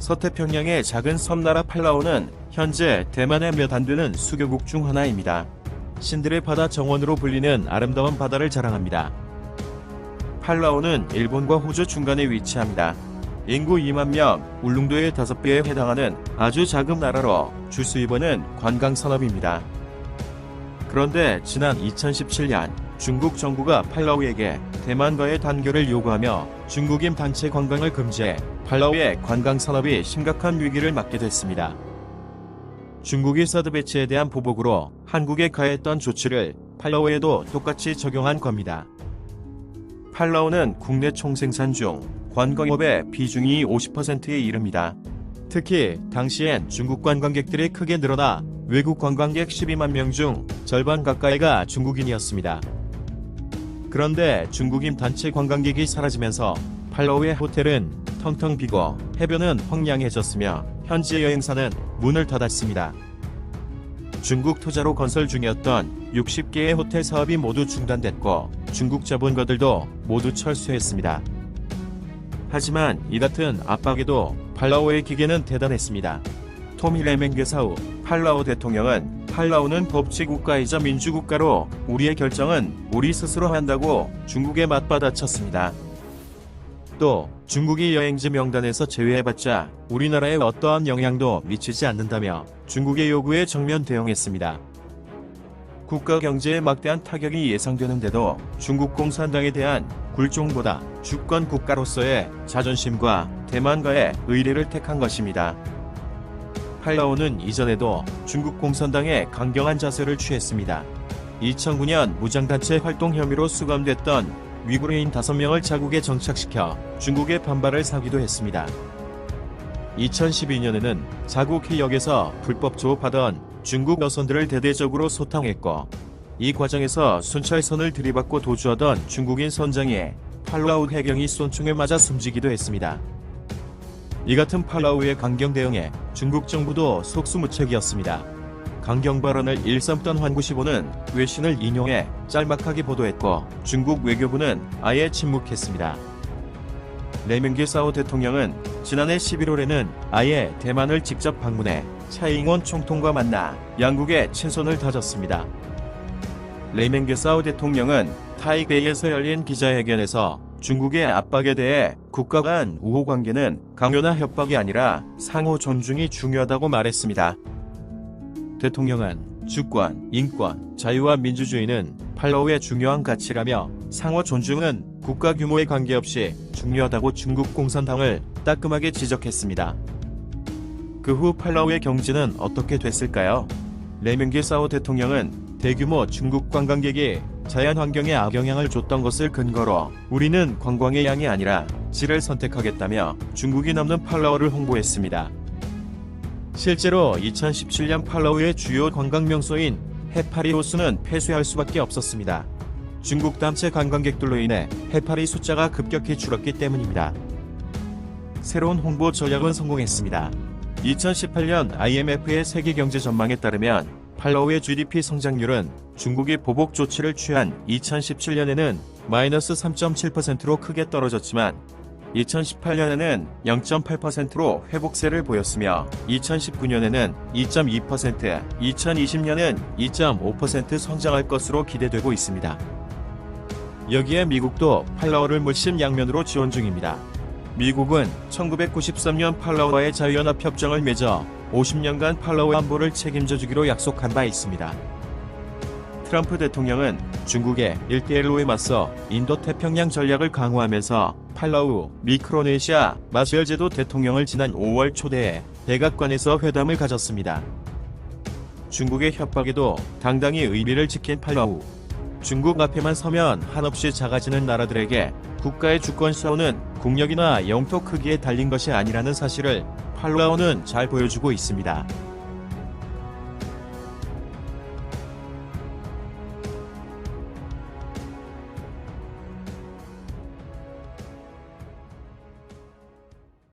서태평양의 작은 섬나라 팔라우는 현재 대만의 몇 안 되는 수교국 중 하나입니다. 신들의 바다 정원으로 불리는 아름다운 바다를 자랑합니다. 팔라우는 일본과 호주 중간에 위치합니다. 인구 2만 명, 울릉도의 5배에 해당하는 아주 작은 나라로 주수입원은 관광산업입니다. 그런데 지난 2017년 중국 정부가 팔라우에게 대만과의 단결을 요구하며 중국인 단체 관광을 금지해 팔라우의 관광산업이 심각한 위기를 맞게 됐습니다. 중국이 사드 배치에 대한 보복으로 한국에 가했던 조치를 팔라우에도 똑같이 적용한 겁니다. 팔라우는 국내 총생산 중 관광업의 비중이 50%에 이릅니다. 특히 당시엔 중국 관광객들이 크게 늘어나 외국 관광객 12만 명 중 절반 가까이가 중국인이었습니다. 그런데 중국인 단체 관광객이 사라지면서 팔라우의 호텔은 텅텅 비고 해변은 황량해졌으며 현지 여행사는 문을 닫았습니다. 중국 투자로 건설 중이었던 60개의 호텔 사업이 모두 중단됐고 중국 자본가들도 모두 철수했습니다. 하지만 이 같은 압박에도 팔라우의 기계는 대단했습니다. 토미 레맹게사우 팔라우 대통령은 팔라우는 법치국가이자 민주국가로 우리의 결정은 우리 스스로 한다고 중국에 맞받아쳤습니다. 또 중국이 여행지 명단에서 제외해봤자 우리나라에 어떠한 영향도 미치지 않는다며 중국의 요구에 정면 대응했습니다. 국가 경제에 막대한 타격이 예상되는데도 중국 공산당에 대한 굴종보다 주권 국가로서의 자존심과 대만과의 의리를 택한 것입니다. 팔라우는 이전에도 중국 공산당에 강경한 자세를 취했습니다. 2009년 무장단체 활동 혐의로 수감됐던 위구르인 5명을 자국에 정착시켜 중국의 반발을 사기도 했습니다. 2012년에는 자국 해역에서 불법 조업하던 중국 어선들을 대대적으로 소탕했고 이 과정에서 순찰선을 들이받고 도주하던 중국인 선장이 팔라우 해경이 쏜총에 맞아 숨지기도 했습니다. 이 같은 팔라우의 강경 대응에 중국 정부도 속수무책이었습니다. 강경 발언을 일삼던 환구시보는 외신을 인용해 짤막하게 보도했고 중국 외교부는 아예 침묵했습니다. 레밍게사오 대통령은 지난해 11월에는 아예 대만을 직접 방문해 차이잉원 총통과 만나 양국의 친선을 다졌습니다. 레밍게사오 대통령은 타이베이에서 열린 기자회견에서 중국의 압박에 대해 국가 간 우호 관계는 강요나 협박이 아니라 상호 존중이 중요하다고 말했습니다. 대통령은 주권, 인권, 자유와 민주주의는 팔라우의 중요한 가치라며 상호 존중은 국가 규모에 관계없이 중요하다고 중국 공산당을 따끔하게 지적했습니다. 그 후 팔라우의 경제는 어떻게 됐을까요? 레밍게사오 대통령은 대규모 중국 관광객이 자연환경에 악영향을 줬던 것을 근거로 우리는 관광의 양이 아니라 질을 선택하겠다며 중국이 넘는 팔라우를 홍보했습니다. 실제로 2017년 팔라우의 주요 관광 명소인 해파리 호수는 폐쇄할 수밖에 없었습니다. 중국 단체 관광객들로 인해 해파리 숫자가 급격히 줄었기 때문입니다. 새로운 홍보 전략은 성공했습니다. 2018년 IMF의 세계 경제 전망에 따르면 팔라우의 GDP 성장률은 중국이 보복 조치를 취한 2017년에는 마이너스 3.7%로 크게 떨어졌지만 2018년에는 0.8%로 회복세를 보였으며 2019년에는 2.2%, 2020년은 2.5% 성장할 것으로 기대되고 있습니다. 여기에 미국도 팔라우를 물심 양면으로 지원 중입니다. 미국은 1993년 팔라우와의 자유연합 협정을 맺어 50년간 팔라우 안보를 책임져 주기로 약속한 바 있습니다. 트럼프 대통령은 중국의 1대1로에 맞서 인도태평양 전략을 강화하면서 팔라우, 미크로네시아, 마셜 제도 대통령을 지난 5월 초대해 백악관에서 회담을 가졌습니다. 중국의 협박에도 당당히 의리를 지킨 팔라우. 중국 앞에만 서면 한없이 작아지는 나라들에게 국가의 주권 싸우는 국력이나 영토 크기에 달린 것이 아니라는 사실을 팔라우는 잘 보여주고 있습니다.